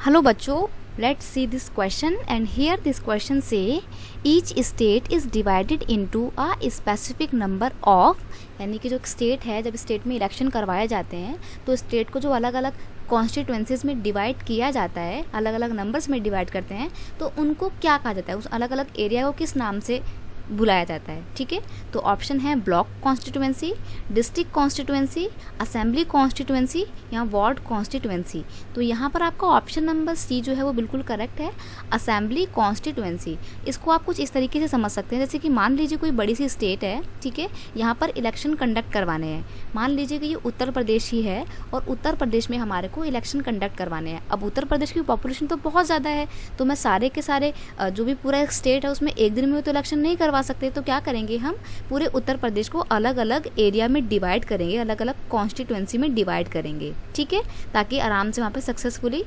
Hello बच्चों, let's see this question and here this question say each state is divided into a specific number of, यानी कि जो state है, जब state में इलेक्शन करवाए जाते हैं तो स्टेट को जो अलग अलग कॉन्स्टिट्यूएंसीज में डिवाइड किया जाता है, अलग अलग नंबर्स में डिवाइड करते हैं, तो उनको क्या कहा जाता है, उस अलग अलग एरिया को किस नाम से बुलाया जाता है। ठीक है, तो ऑप्शन है block constituency, district constituency, assembly constituency या वार्ड कॉन्स्टिट्यूएंसी। तो यहाँ पर आपका ऑप्शन नंबर सी जो है वो बिल्कुल करेक्ट है, असेंबली कॉन्स्टिट्यूएंसी। इसको आप कुछ इस तरीके से समझ सकते हैं, जैसे कि मान लीजिए कोई बड़ी सी स्टेट है, ठीक है, यहाँ पर इलेक्शन कंडक्ट करवाने हैं। मान लीजिए कि ये उत्तर प्रदेश ही है और उत्तर प्रदेश में हमारे को इलेक्शन कंडक्ट करवाने हैं। अब उत्तर प्रदेश की पॉपुलेशन तो बहुत ज़्यादा है, तो मैं सारे के सारे जो भी पूरा स्टेट है उसमें एक दिन में तो इलेक्शन नहीं करवा सकते, तो क्या करेंगे, हम पूरे उत्तर प्रदेश को अलग अलग एरिया में डिवाइड करेंगे, अलग अलग कॉन्स्टिट्यूएंसी में डिवाइड करेंगे। ठीक है, ताकि आराम से वहाँ पे सक्सेसफुली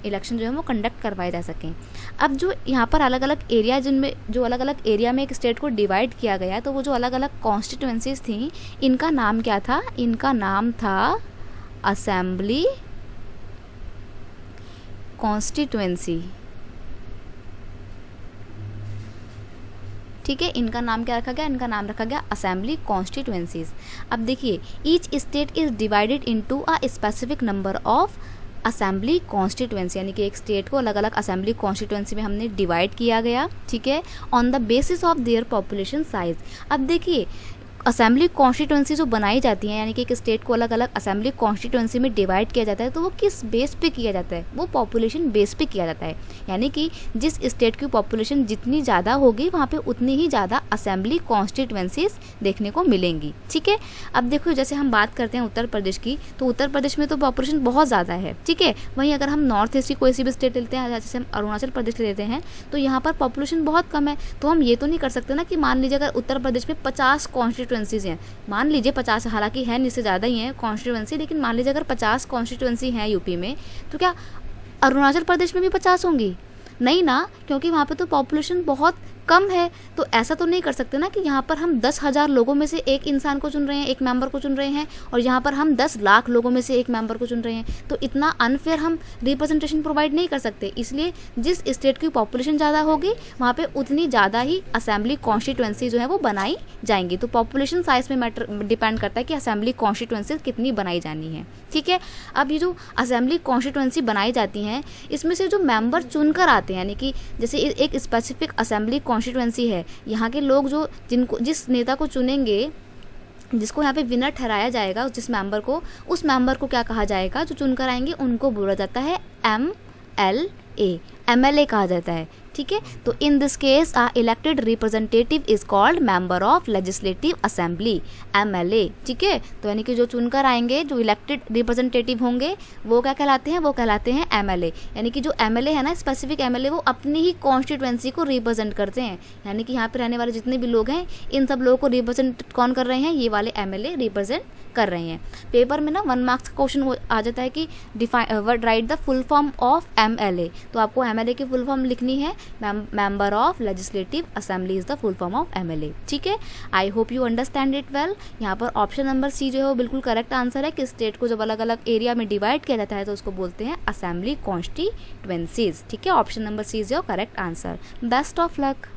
इलेक्शन जो है वो कंडक्ट करवाए जा सकें। अब जो यहाँ पर अलग अलग एरिया, जिनमें जो अलग अलग एरिया में एक स्टेट को डिवाइड किया गया है, तो वो जो अलग अलग कॉन्स्टिट्यूएंसीज थी, इनका नाम क्या था, इनका नाम था असेंबली कॉन्स्टिट्यूएंसी। ठीक है, इनका नाम क्या रखा गया, इनका नाम रखा गया असेंबली कॉन्स्टिट्यूएंसीज। अब देखिए, each state is divided into a specific number of assembly constituency, यानी कि एक स्टेट को अलग अलग असेंबली कॉन्स्टिट्यूएंसी में हमने डिवाइड किया गया। ठीक है, on the basis of their population size. अब देखिए, असेंबली कॉन्स्टिट्यूएंसी जो बनाई जाती है, यानी कि एक स्टेट को अलग अलग असेंबली कॉन्स्टिट्यूएंसी में डिवाइड किया जाता है, तो वो किस बेस पे किया जाता है, वो पॉपुलेशन बेस पे किया जाता है। यानी कि जिस स्टेट की पॉपुलेशन जितनी ज़्यादा होगी वहाँ पे उतनी ही ज़्यादा असेंबली कॉन्स्टिट्यूएंसीज देखने को मिलेंगी। ठीक है, अब देखो, जैसे हम बात करते हैं उत्तर प्रदेश की, तो उत्तर प्रदेश में तो पॉपुलेशन बहुत ज़्यादा है। ठीक है, वहीं अगर हम नॉर्थ ईस्ट की कोई सी भी स्टेट लेते हैं, जैसे हम अरुणाचल प्रदेश लेते हैं, तो यहाँ पर पॉपुलेशन बहुत कम है। तो हम ये तो नहीं कर सकते ना कि मान लीजिए अगर उत्तर प्रदेश में 50 कॉन्स्टिट्यूएंसीज हैं, मान लीजिए 50, हालांकि है इससे ज़्यादा ही है कॉन्स्टिट्यूएंसी, लेकिन मान लीजिए अगर 50 कॉन्स्टिट्यूएंसी हैं यूपी में, तो क्या अरुणाचल प्रदेश में भी 50 होंगी? नहीं ना, क्योंकि वहाँ पे तो पॉपुलेशन बहुत कम है। तो ऐसा तो नहीं कर सकते ना कि यहाँ पर हम 10,000 लोगों में से एक इंसान को चुन रहे हैं, एक मेंबर को चुन रहे हैं, और यहाँ पर हम 10 लाख लोगों में से एक मेंबर को चुन रहे हैं। तो इतना अनफेयर हम रिप्रेजेंटेशन प्रोवाइड नहीं कर सकते। इसलिए जिस स्टेट की पॉपुलेशन ज़्यादा होगी वहाँ पे उतनी ज़्यादा ही असेंबली कॉन्स्टिट्यूएंसी जो है वो बनाई जाएंगी। तो पॉपुलेशन साइज में मैटर डिपेंड करता है कि असेंबली कॉन्स्टिट्यूएंसी कितनी बनाई जानी है। ठीक है, अब ये जो असेंबली कॉन्स्टिट्यूएंसी बनाई जाती हैं, इसमें से जो मेंबर चुनकर आते हैं, यानी कि जैसे एक स्पेसिफिक असेंबली कॉन्स्टिट्यूएंसी है, यहाँ के लोग जो जिस नेता को चुनेंगे, जिसको यहाँ पे विनर ठहराया जाएगा, जिस मेंबर को, उस मेंबर को क्या कहा जाएगा, जो चुनकर आएंगे उनको बोला जाता है MLA, MLA कहा जाता है। ठीक है, तो in this case a elected representative is called member of legislative assembly, MLA। ठीक है, तो यानी कि जो चुनकर आएंगे, जो इलेक्टेड रिप्रेजेंटेटिव होंगे, वो क्या कहलाते हैं, वो कहलाते हैं MLA। यानी कि जो MLA है ना, स्पेसिफिक MLA, वो अपनी ही कॉन्स्टिट्यूएंसी को रिप्रेजेंट करते हैं। यानी कि यहाँ पे रहने वाले जितने भी लोग हैं, इन सब लोगों को रिप्रेजेंट कौन कर रहे हैं, ये वाले MLA रिप्रेजेंट कर रहे हैं। पेपर में ना 1 मार्क्स का क्वेश्चन आ जाता है कि right the full form of MLA, तो आपको MLA की फुल फॉर्म लिखनी है, member of legislative assembly is the full form of MLA। ठीक है, I hope you understand it well. यहाँ पर ऑप्शन नंबर सी जो है वो बिल्कुल करेक्ट आंसर है कि स्टेट को जब अलग अलग एरिया में डिवाइड किया जाता है तो उसको बोलते हैं असेंबली कॉन्स्टिट्यूएंसीज। ठीक है, option number C is your correct answer. Best of luck.